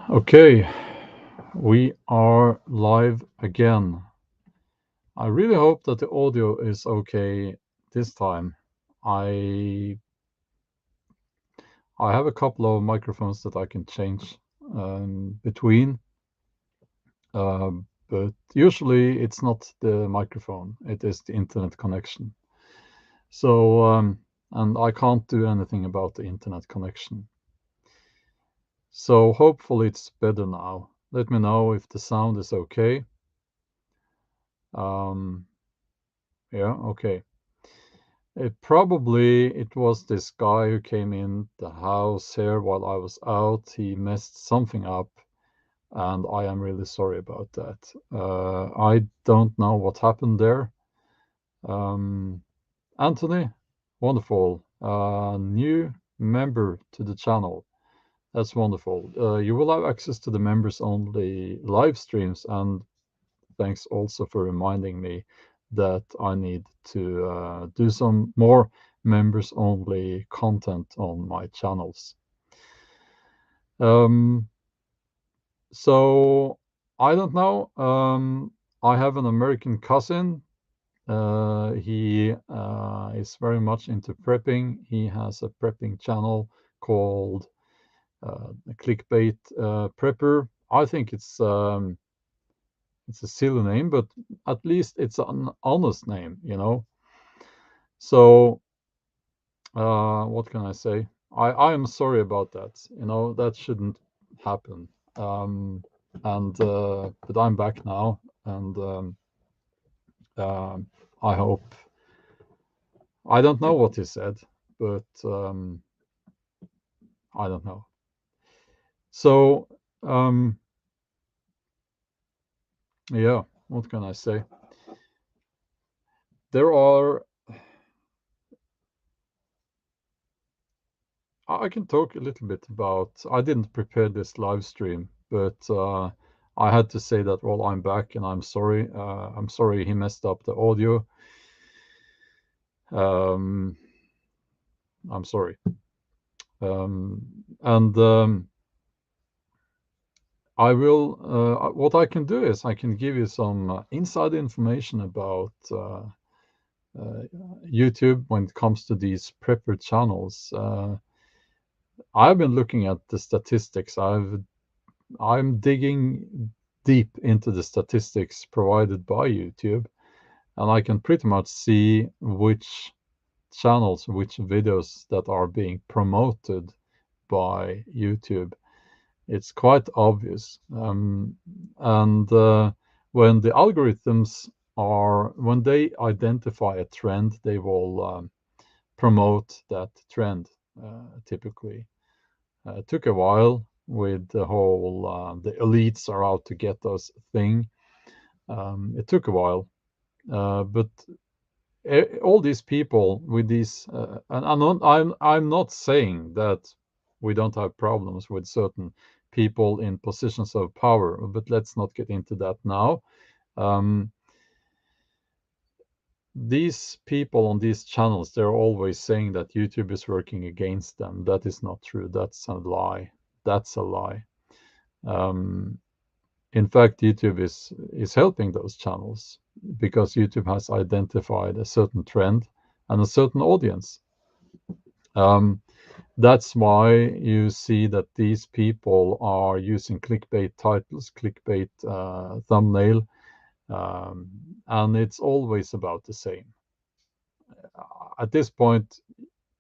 Okay, we are live again. I really hope that the audio is okay this time. I I have a couple of microphones that I can change between, but usually it's not the microphone, it is the internet connection. So, and I can't do anything about the internet connection. So hopefully it's better now. Let me know if the sound is okay. Um, yeah, okay. It was this guy who came in the house here while I was out. He messed something up, and I am really sorry about that. I don't know what happened there. Um, Anthony, wonderful. New member to the channel. That's wonderful. You will have access to the members only live streams, and thanks also for reminding me that I need to do some more members only content on my channels. Um, so I don't know. I have an American cousin. He is very much into prepping. He has a prepping channel called Clickbait Prepper. I think it's a silly name, but at least it's an honest name, you know. So what can I say? I am sorry about that. You know, that shouldn't happen. Um, and but I'm back now, and um, I hope. I don't know what he said, but I don't know. So yeah, what can I say? There are. I can talk a little bit about. I didn't prepare this live stream, but I had to say that. Well, I'm back, and I'm sorry. I'm sorry he messed up the audio. Um, I'm sorry. And I will. What I can do is I can give you some inside information about YouTube when it comes to these prepper channels. I've been looking at the statistics. I'm digging deep into the statistics provided by YouTube, and I can pretty much see which channels, which videos that are being promoted by YouTube. It's quite obvious. And when the algorithms when they identify a trend, they will promote that trend typically. It took a while with the whole the elites are out to get us thing. It took a while, but all these people with these, and I'm not saying that we don't have problems with certain people in positions of power, but let's not get into that now. Um, these people on these channels, they're always saying that YouTube is working against them. That is not true. That's a lie. That's a lie. Um, in fact, YouTube is helping those channels because YouTube has identified a certain trend and a certain audience. Um, that's why you see that these people are using clickbait titles, clickbait thumbnail, um, and it's always about the same. At this point,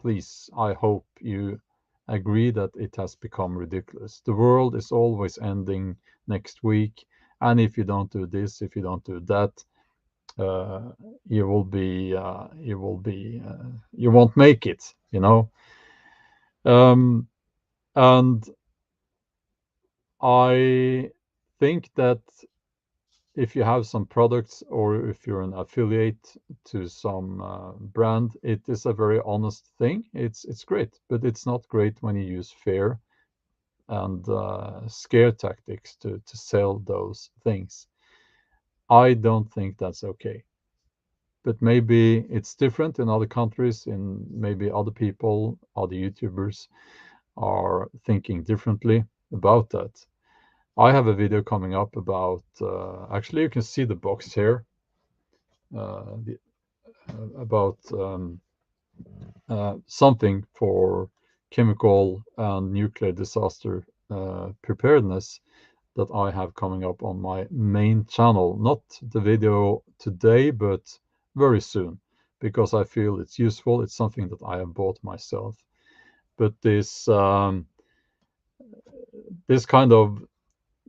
please, I hope you agree that it has become ridiculous. The world is always ending next week, and if you don't do this, if you don't do that, uh, you won't make it, you know. Um, and I think that if you have some products or if you're an affiliate to some brand, it is a very honest thing. It's great, but it's not great when you use fear and scare tactics to sell those things. I don't think that's okay. But maybe it's different in other countries, and maybe other people, other YouTubers are thinking differently about that. I have a video coming up about, actually, you can see the box here, the, about something for chemical and nuclear disaster preparedness that I have coming up on my main channel. Not the video today, but very soon, because I feel it's useful. It's something that I have bought myself. But this kind of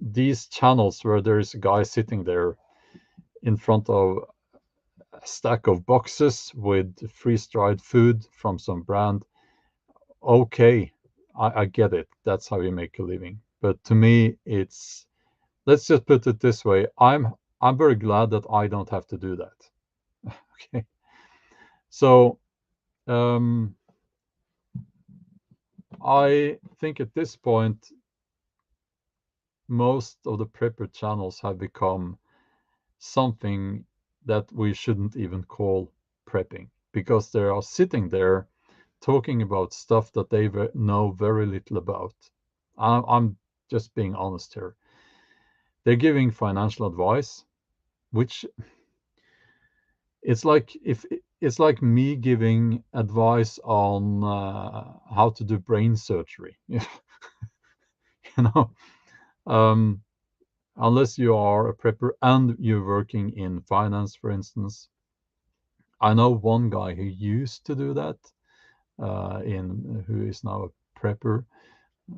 these channels where there is a guy sitting there in front of a stack of boxes with freeze-dried food from some brand. Okay, I get it. That's how you make a living. But to me, it's, let's just put it this way. I'm very glad that I don't have to do that. Okay. So um, I think at this point, most of the prepper channels have become something that we shouldn't even call prepping, because they are sitting there talking about stuff that they know very little about. I'm just being honest here. They're giving financial advice, which it's like if it's like me giving advice on how to do brain surgery. You know, um, unless you are a prepper and you're working in finance, for instance. I know one guy who used to do that, in who is now a prepper.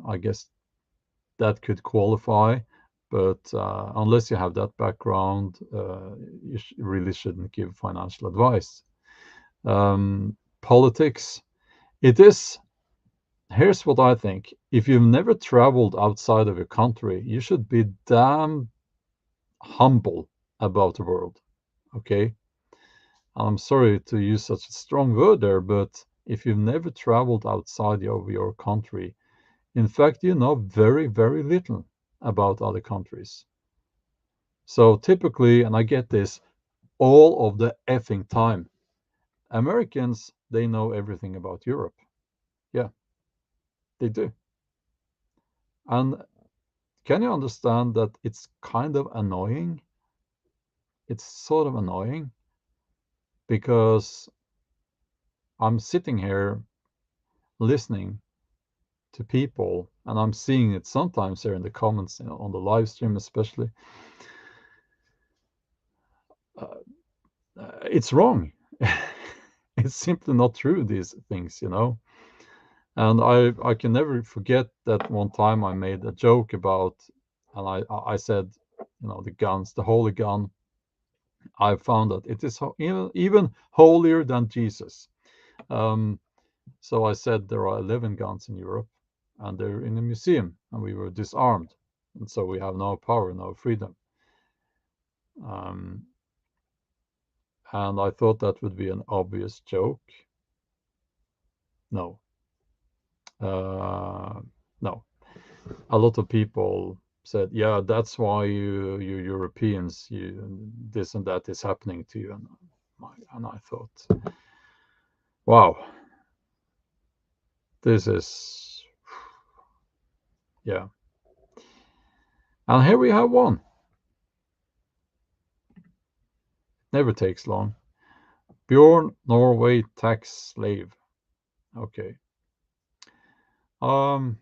I guess that could qualify, but unless you have that background, you really shouldn't give financial advice. Politics, it is. Here's what I think. If you've never traveled outside of your country, you should be damn humble about the world. Okay? I'm sorry to use such a strong word there, but if you've never traveled outside of your country, in fact, you know very, very little about other countries. So typically, and I get this all of the effing time, Americans, they know everything about Europe. Yeah, they do. And can you understand that it's kind of annoying? It's sort of annoying because I'm sitting here listening to people, and I'm seeing it sometimes here in the comments, on the live stream especially. Uh, it's wrong. It's simply not true, these things, you know. And I can never forget that one time I made a joke about, and I said, you know, the guns, the holy gun. I found that it is even holier than Jesus. Um, so I said there are 11 guns in Europe, and they're in a museum, and we were disarmed, and so we have no power, no freedom. Um, and I thought that would be an obvious joke. No, uh, no. A lot of people said, "Yeah, that's why you Europeans, you this and that is happening to you." And I thought, wow, this is, yeah. And here we have one. Never takes long. Bjorn, Norway tax slave. Okay. Um,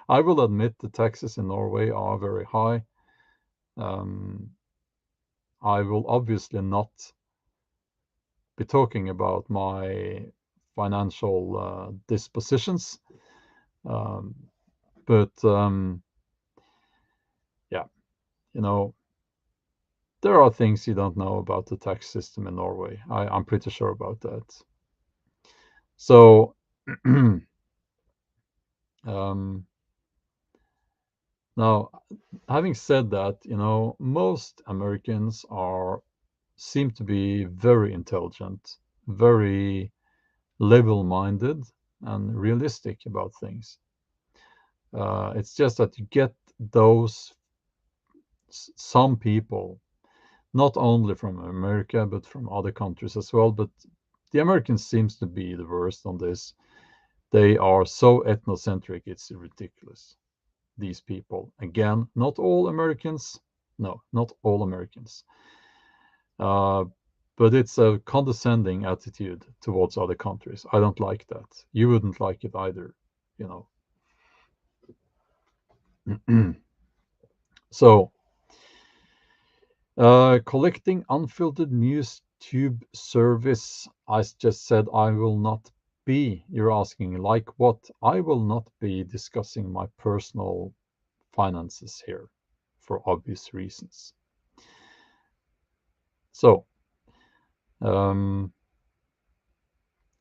I will admit the taxes in Norway are very high. Um, I will obviously not be talking about my financial dispositions, um, but yeah, you know, there are things you don't know about the tax system in Norway. I'm pretty sure about that. So, um, now, having said that, you know, most Americans are seem to be very intelligent, very level-minded, and realistic about things. It's just that you get those some people, not only from America but from other countries as well. But the Americans seems to be the worst on this. They are so ethnocentric, it's ridiculous. these people. Again, not all Americans. No, not all Americans. But it's a condescending attitude towards other countries. I don't like that. You wouldn't like it either, you know. So, collecting unfiltered news tube service. I just said I will not be. You're asking, like what? I will not be discussing my personal finances here for obvious reasons. So,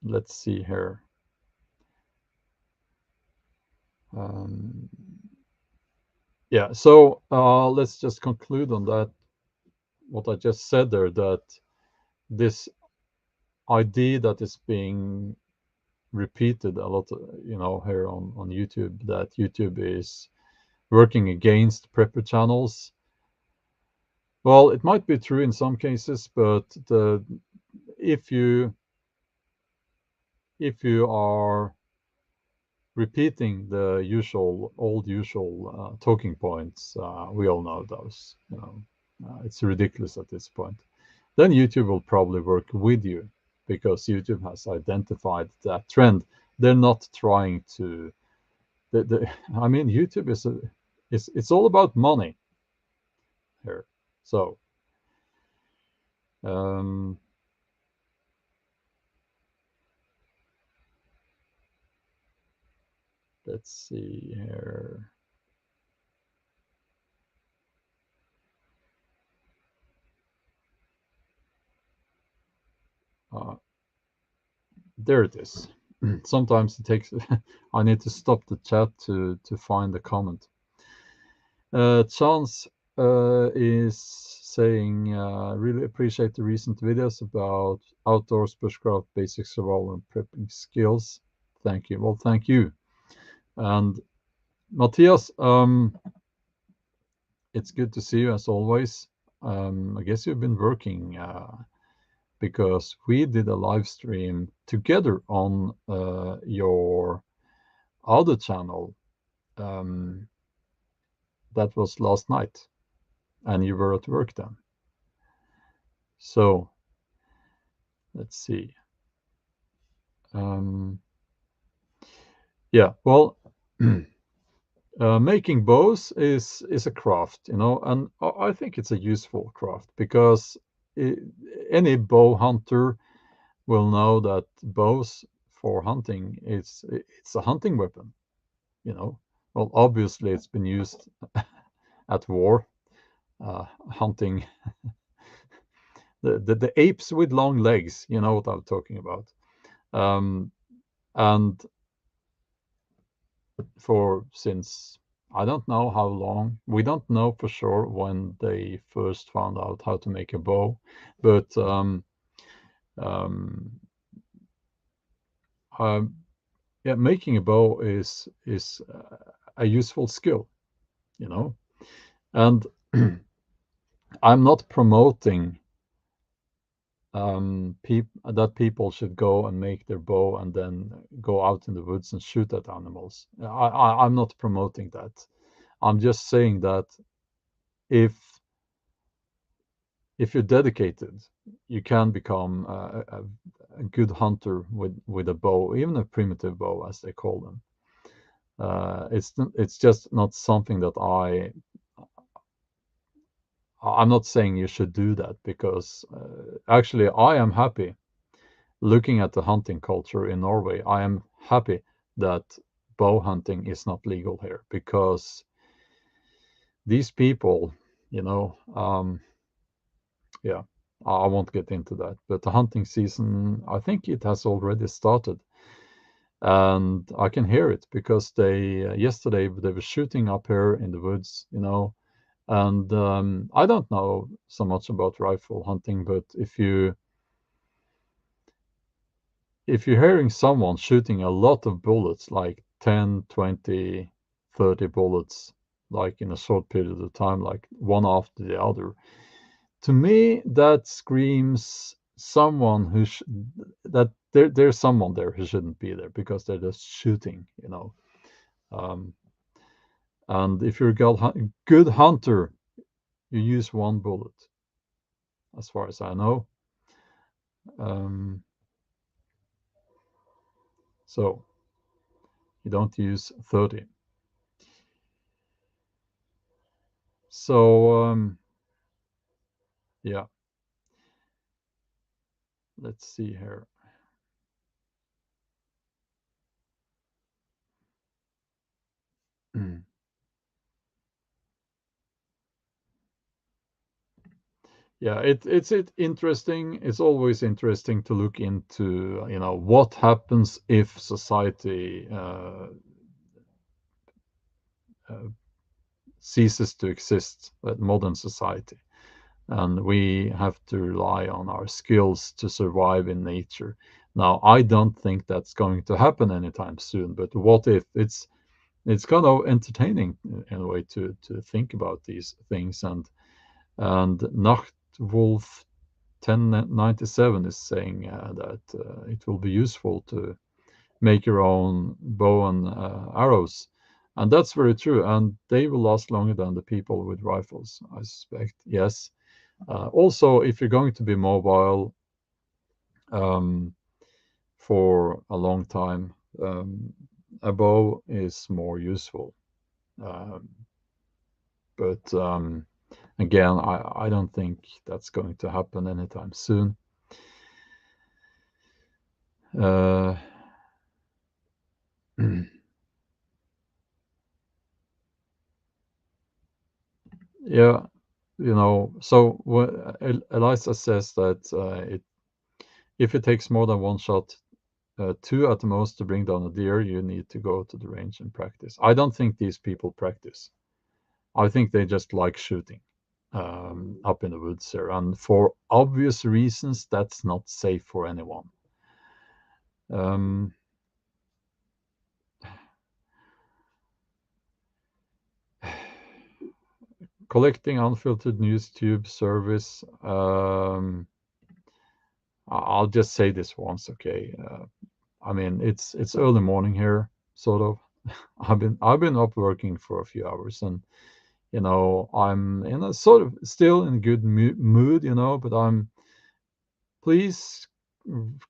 let's see here. Yeah, so let's just conclude on that, what I just said there, that this idea that is being repeated a lot, here on YouTube, that YouTube is working against prepper channels. Well, it might be true in some cases, but if you are repeating the old usual talking points, we all know those. It's ridiculous at this point. Then YouTube will probably work with you because YouTube has identified that trend. They're not trying to. I mean, YouTube it's all about money here. So, um, let's see here. There it is. Sometimes it takes. I need to stop the chat to find the comment. Chance is saying, really appreciate the recent videos about outdoors, bushcraft, basic survival, and prepping skills. Thank you. Well, thank you. And Matthias, it's good to see you as always. I guess you've been working because we did a live stream together on your other channel. That was last night, and you were at work then. So let's see. Yeah, well, making bows is a craft, and I think it's a useful craft because any bow hunter will know that bows for hunting it's a hunting weapon. Well, obviously it's been used at war, hunting the apes with long legs. You know what I'm talking about. And since I don't know how long, we don't know for sure when they first found out how to make a bow, but um, yeah, making a bow is a useful skill, and I'm not promoting that people should go and make their bow and then go out in the woods and shoot at animals. I'm not promoting that. I'm just saying that if you're dedicated, you can become a good hunter with a bow, even a primitive bow, as they call them. It's just not something that I'm not saying you should do that because actually I am happy looking at the hunting culture in Norway. I am happy that bow hunting is not legal here because these people, yeah, I won't get into that. But the hunting season, I think it has already started. And I can hear it because yesterday they were shooting up here in the woods, and I don't know so much about rifle hunting, but if you're hearing someone shooting a lot of bullets, like 10, 20, 30 bullets, like in a short period of time, like one after the other, to me that screams someone that there's someone there who shouldn't be there because they're just shooting. um, And if you're a good hunter, you use one bullet, as far as I know. Um, so you don't use 30. So yeah, let's see here. Yeah, it's interesting. It's always interesting to look into, what happens if society uh, ceases to exist, modern society, and we have to rely on our skills to survive in nature. Now, I don't think that's going to happen anytime soon, but what if? It's kind of entertaining in a way to think about these things, and Nachtwolf 1097 is saying that it will be useful to make your own bow and arrows. And that's very true. And they will last longer than the people with rifles, I suspect. Yes. Also, if you're going to be mobile um, for a long time, a bow is more useful. Um, but again, I don't think that's going to happen anytime soon. Uh, yeah, so Eliza says that if it takes more than one shot, two at the most, to bring down a deer, you need to go to the range and practice. I don't think these people practice. I think they just like shooting up in the woods here. And for obvious reasons, that's not safe for anyone. Um, collecting unfiltered news tube service. I'll just say this once, okay? I mean, it's early morning here, sort of. I've been up working for a few hours, and I'm in a sort of still in good mood, but please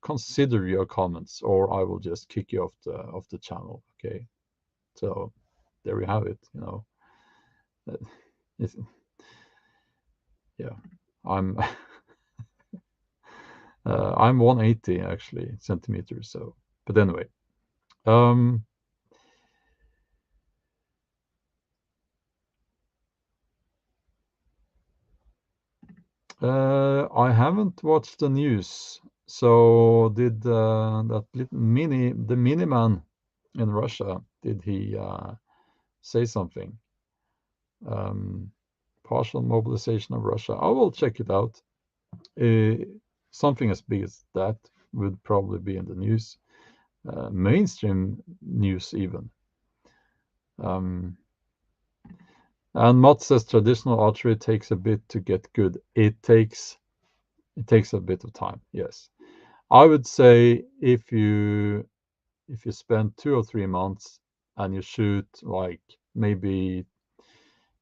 consider your comments, or I will just kick you off the channel. Okay, so there you have it. Uh, if, yeah, I'm I'm 180 actually centimeters. So, but anyway, um, I haven't watched the news. So did that little the mini man in Russia? Did he say something? Um, Partial mobilization of Russia. I will check it out. Uh, Something as big as that would probably be in the news, mainstream news even. Um, and Mott says traditional archery takes a bit to get good. It takes a bit of time. Yes, I would say if you spend 2 or 3 months and you shoot like maybe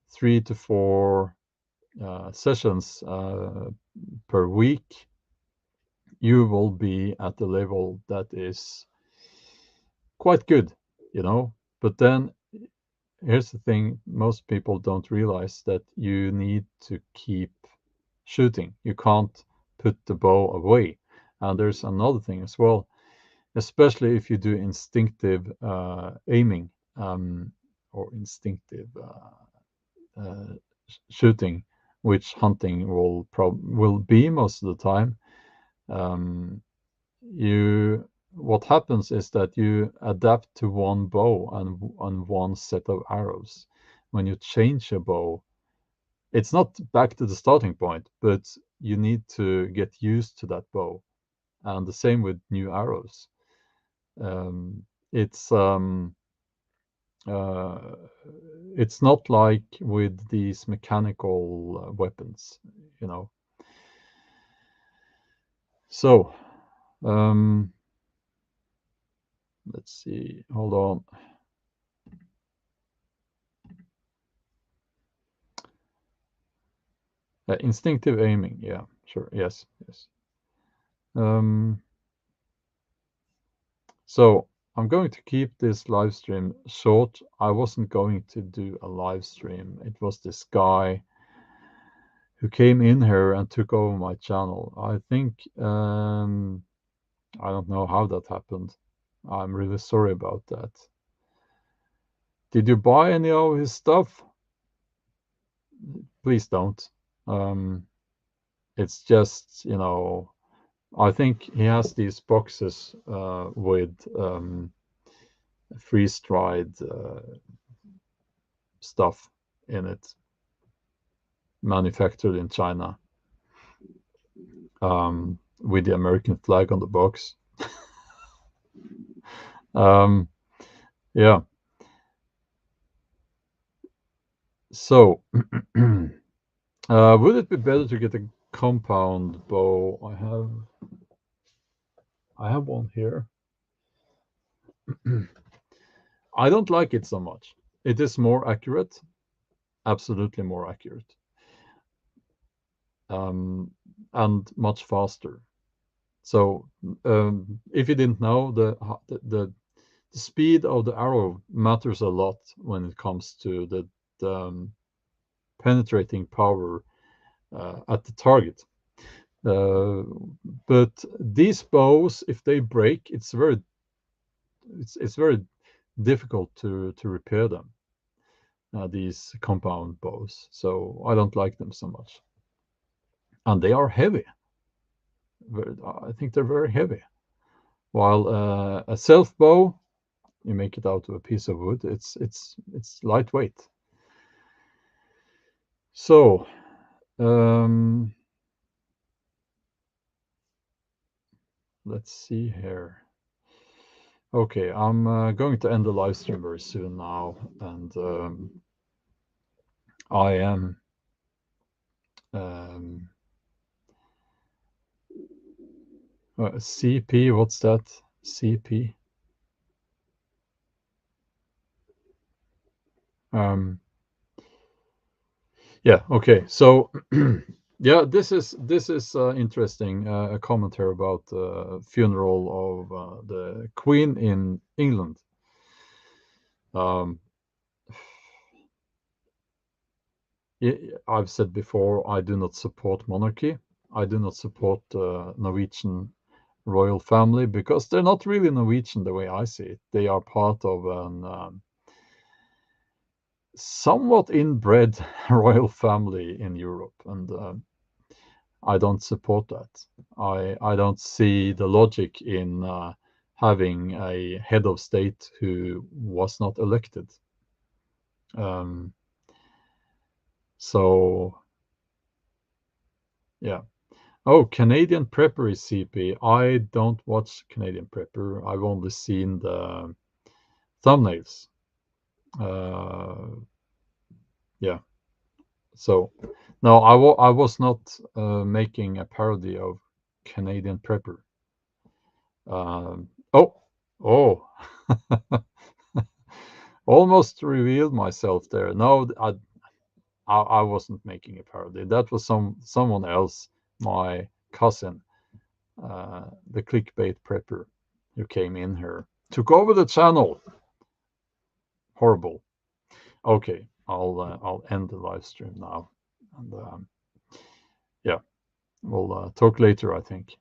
3 to 4 sessions per week, you will be at a level that is quite good, you know. But then here's the thing: most people don't realize that you need to keep shooting. You can't put the bow away. And there's another thing as well, especially if you do instinctive aiming, or instinctive shooting, which hunting will be most of the time. Um, you What happens is that you adapt to one bow and one set of arrows. When you change a bow, it's not back to the starting point, but you need to get used to that bow. And the same with new arrows. Um, it's uh, it's not like with these mechanical weapons, you know. So um, let's see. Hold on. Instinctive aiming. Yeah, sure. Yes, yes. Um, so I'm going to keep this live stream short. I wasn't going to do a live stream. It was this guy who came in here and took over my channel. I think I don't know how that happened. I'm really sorry about that. Did you buy any of his stuff? Please don't. Um, it's just, I think he has these boxes with freeze-dried stuff in it, manufactured in China, with the American flag on the box. Um, yeah. So, would it be better to get a compound bow? I have one here. I don't like it so much. It is more accurate, absolutely more accurate, um, and much faster. So, if you didn't know, the speed of the arrow matters a lot when it comes to the penetrating power at the target. Uh, but these bows, if they break, it's very difficult to repair them. These compound bows, so I don't like them so much, and they are heavy. I think they're very heavy. While a self bow, you make it out of a piece of wood. It's lightweight. So, um, let's see here. Okay, I'm going to end the live stream very soon now, and I am um, CP. What's that? CP. Yeah. Okay. So, yeah, this is interesting. A comment here about the funeral of the Queen in England. Um, I've said before, I do not support monarchy. I do not support Norwegian royal family because they're not really Norwegian the way I see it. They are part of an somewhat inbred royal family in Europe, and I don't support that. I don't see the logic in having a head of state who was not elected. Um, so yeah. Oh, Canadian Prepper is CP. I don't watch Canadian Prepper. I've only seen the thumbnails. Uh, yeah. So no, I was not making a parody of Canadian Prepper. Oh, oh, almost revealed myself there. No, I wasn't making a parody. That was someone else, my cousin, the Clickbait Prepper, who came in here, took over the channel. Horrible. Okay, I'll end the live stream now, and yeah, we'll talk later, I think.